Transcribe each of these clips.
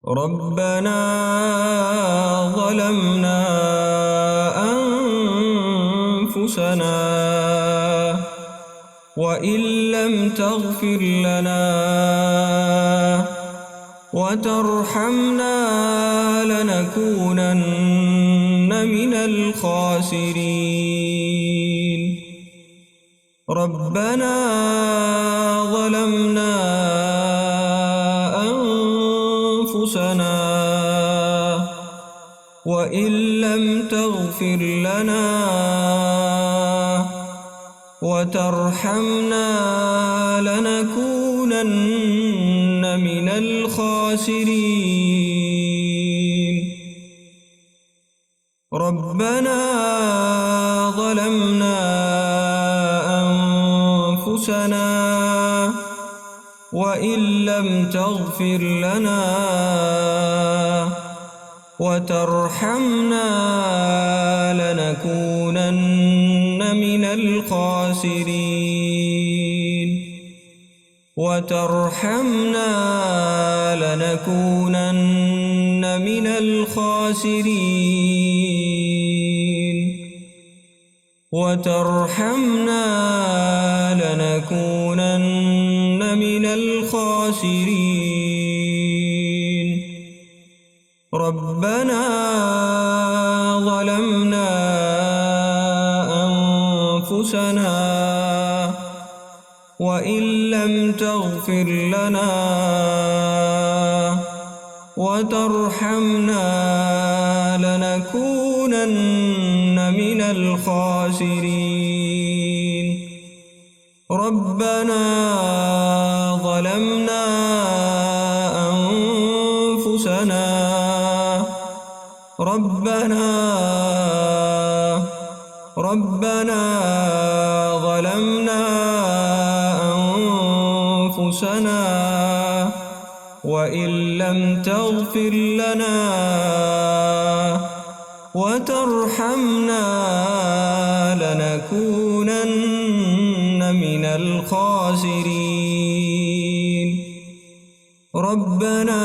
ربنا ظلمنا أنفسنا وإن لم تغفر لنا وترحمنا لنكونن من الخاسرين. ربنا ظلمنا أنفسنا وإن لم تغفر لنا وترحمنا لنكونن من الخاسرين. ربنا ظلمنا أنفسنا وإن لم تغفر لنا وترحمنا لنكونن من الخاسرين. وترحمنا لنكونن من الخاسرين. وترحمنا لنكونن من الخاسرين. ربنا ظلمنا أنفسنا وإن لم تغفر لنا وترحمنا لنكونن من الخاسرين. ربنا ظلمنا أنفسنا ربنا ظلمنا أنفسنا وإن لم تغفر لنا وترحمنا لنكونن من الخاسرين. ربنا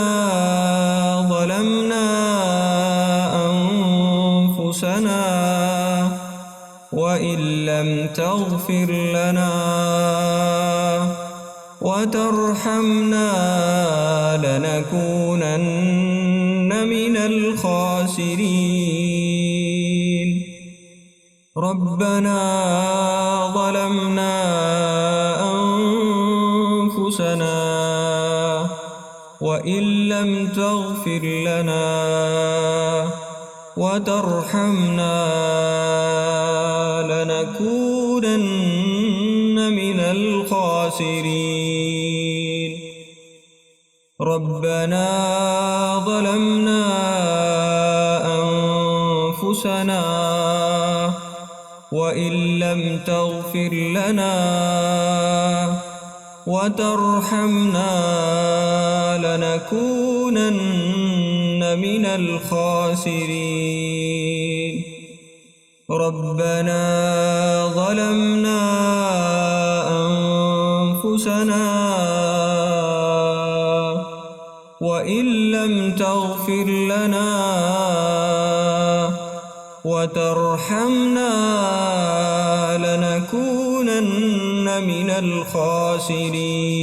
ظلمنا أنفسنا وإن لم تغفر لنا وترحمنا لنكونن من الخاسرين. ربنا ظلمنا أنفسنا وإن لم تغفر لنا وترحمنا لنكونن من الخاسرين. ربنا ظلمنا أنفسنا وإن لم تغفر لنا وترحمنا لنكونن من الخاسرين. ربنا ظلمنا أنفسنا وإن لم تغفر لنا وترحمنا لنكونن من الخاسرين.